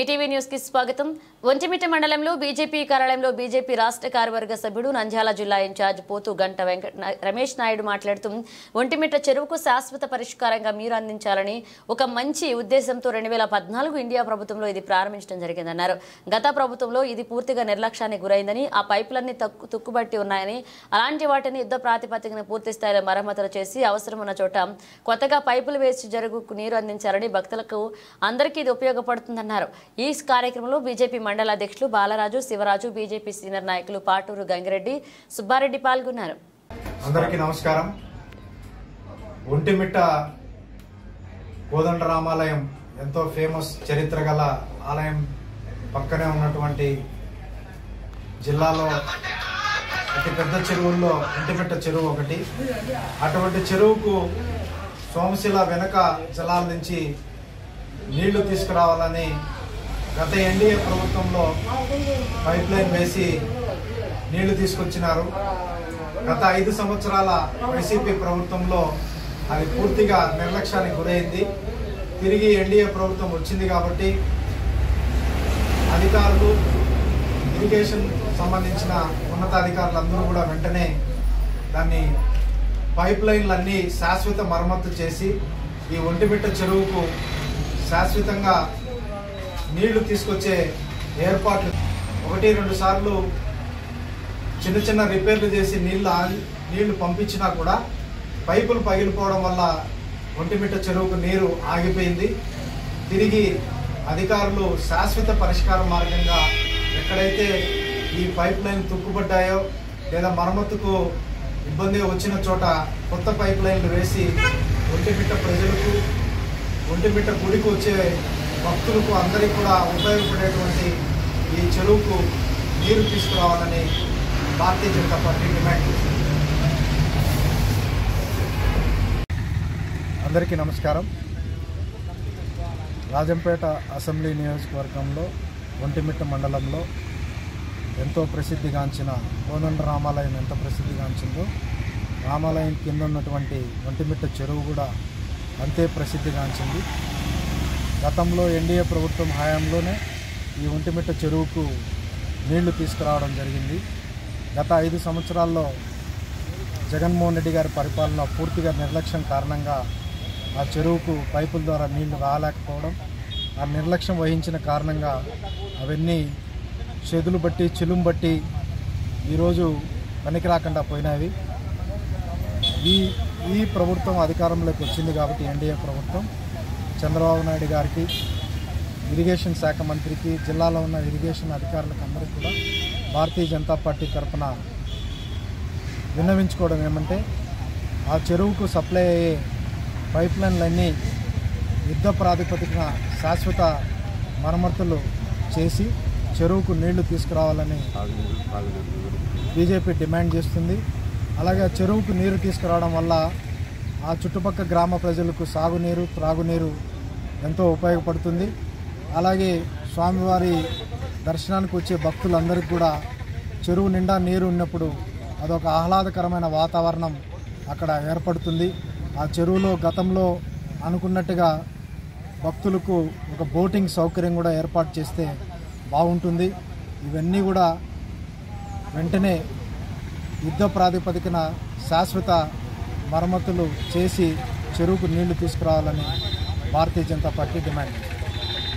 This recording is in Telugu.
ఈటీవీ న్యూస్ కి స్వాగతం. ఒంటిమిట్ట మండలంలో బీజేపీ కార్యాలయంలో బీజేపీ రాష్ట్ర కార్యవర్గ సభ్యుడు నంద్యాల జిల్లా ఇన్ఛార్జ్ పోతు గంట రమేష్ నాయుడు మాట్లాడుతూ ఒంటిమిట్ట చెరువుకు శాశ్వత పరిష్కారంగా మీరు అందించాలని ఒక మంచి ఉద్దేశంతో 2014 ఇండియా ప్రభుత్వంలో ఇది ప్రారంభించడం జరిగిందన్నారు. గత ప్రభుత్వంలో ఇది పూర్తిగా నిర్లక్ష్యానికి గురైందని, ఆ పైపులన్నీ తుక్కుబట్టి ఉన్నాయని, అలాంటి వాటిని యుద్ధ ప్రాతిపదికన పూర్తి స్థాయిలో మరమ్మతులు చేసి అవసరం ఉన్న చోట కొత్తగా పైపులు వేసి చెరువుకు నీరు అందించాలని, భక్తులకు అందరికీ ఇది ఉపయోగపడుతుందన్నారు. ఈ కార్యక్రమంలో బీజేపీ మండల అధ్యక్షులు బాలరాజు, శివరాజు, బీజేపీ సీనియర్ నాయకులు పాటూరు గంగిరెడ్డి, సుబ్బారెడ్డి పాల్గొన్నారు. అందరికీ నమస్కారం. ఒంటిమిట్ట కోదండరామాలయం ఎంతో ఫేమస్ చరిత్ర గల ఆలయం పక్కనే ఉన్నటువంటి జిల్లాలో అతి పెద్ద చెరువుల్లో ఒంటిమిట్ట చెరువు ఒకటి. అటువంటి చెరువుకు సోమశిల వెనక జలాల నుంచి నీళ్లు తీసుకురావాలని గత ఎన్డీఏ ప్రభుత్వంలో పైప్ లైన్ వేసి నీళ్లు తీసుకొచ్చినారు. గత 5 సంవత్సరాల వైసీపీ ప్రభుత్వంలో అది పూర్తిగా నిర్లక్ష్యానికి గురైంది. తిరిగి ఎన్డీఏ ప్రభుత్వం వచ్చింది కాబట్టి అధికారులు, ఇరిగేషన్ సంబంధించిన ఉన్నతాధికారులందరూ కూడా వెంటనే దాన్ని పైప్ లైన్లన్నీ శాశ్వత మరమ్మతు చేసి ఈ ఒంటిమిట్ట చెరువుకు శాశ్వతంగా నీళ్లు తీసుకొచ్చే ఏర్పాట్లు 1-2 సార్లు చిన్న చిన్న రిపేర్లు చేసి నీళ్లు పంపించినా కూడా పైపులు పగిలిపోవడం వల్ల ఒంటిమిట్ట చెరువుకు నీరు ఆగిపోయింది. తిరిగి అధికారులు శాశ్వత పరిష్కార మార్గంగా ఎక్కడైతే ఈ పైప్ లైన్ తుక్కుపడ్డాయో లేదా మరమ్మతుకు ఇబ్బంది వచ్చిన చోట కొత్త పైప్ లైన్లు వేసి ఒంటిమిట్ట ప్రజలకు, ఒంటిమిట్ట గుడికి వచ్చే భక్తులకు అందరికీ కూడా ఉపయోగపడేటువంటి ఈ చెరువుకు నీరు తీసుకురావాలని భారతీయ జనతా పార్టీ డిమాండ్ చేస్తుంది. అందరికీ నమస్కారం. రాజంపేట అసెంబ్లీ నియోజకవర్గంలో ఒంటిమిట్ట మండలంలో ఎంతో ప్రసిద్ధిగాంచిన కోదండరామాలయం ఎంత ప్రసిద్ధిగాంచిందో, రామాలయం కింద ఉన్నటువంటి ఒంటిమిట్ట చెరువు కూడా అంతే ప్రసిద్ధిగాంచింది. గతంలో ఎన్డీఏ ప్రభుత్వం హయాంలోనే ఈ ఒంటిమిట్ట చెరువుకు నీళ్లు తీసుకురావడం జరిగింది. గత 5 సంవత్సరాల్లో జగన్మోహన్ రెడ్డి గారి పరిపాలన పూర్తిగా నిర్లక్ష్యం కారణంగా ఆ చెరువుకు పైపుల ద్వారా నీళ్లు రాలేకపోవడం, ఆ నిర్లక్ష్యం వహించిన కారణంగా అవన్నీ చెదులు బట్టి, చిలుం బట్టి ఈరోజు పనికి రాకుండా పోయినవి. ఈ ప్రభుత్వం అధికారంలోకి వచ్చింది కాబట్టి ఎన్డీఏ ప్రభుత్వం చంద్రబాబు నాయుడు గారికి, ఇరిగేషన్ శాఖ మంత్రికి, జిల్లాలో ఉన్న ఇరిగేషన్ అధికారులకు అందరికీ కూడా భారతీయ జనతా పార్టీ తరఫున విన్నవించుకోవడం ఏమంటే, ఆ చెరువుకు సప్లై అయ్యే పైప్ లైన్లన్నీ యుద్ధ ప్రాతిపదికన శాశ్వత మరమ్మతులు చేసి చెరువుకు నీళ్లు తీసుకురావాలని బీజేపీ డిమాండ్ చేస్తుంది. అలాగే చెరువుకు నీరు తీసుకురావడం వల్ల ఆ చుట్టుపక్కల గ్రామ ప్రజలకు సాగునీరు, త్రాగునీరు ఎంతో ఉపయోగపడుతుంది. అలాగే స్వామివారి దర్శనానికి వచ్చే భక్తులందరికీ కూడా చెరువు నిండా నీరు ఉన్నప్పుడు అదొక ఆహ్లాదకరమైన వాతావరణం అక్కడ ఏర్పడుతుంది. ఆ చెరువులో గతంలో అనుకున్నట్టుగా భక్తులకు ఒక బోటింగ్ సౌకర్యం కూడా ఏర్పాటు చేస్తే బాగుంటుంది. ఇవన్నీ కూడా వెంటనే యుద్ధ ప్రాతిపదికన శాశ్వత మరమ్మతులు చేసి చెరువుకు నీళ్లు తీసుకురావాలని భారతీయ జనతా పార్టీ డిమాండ్ చేస్తుంది.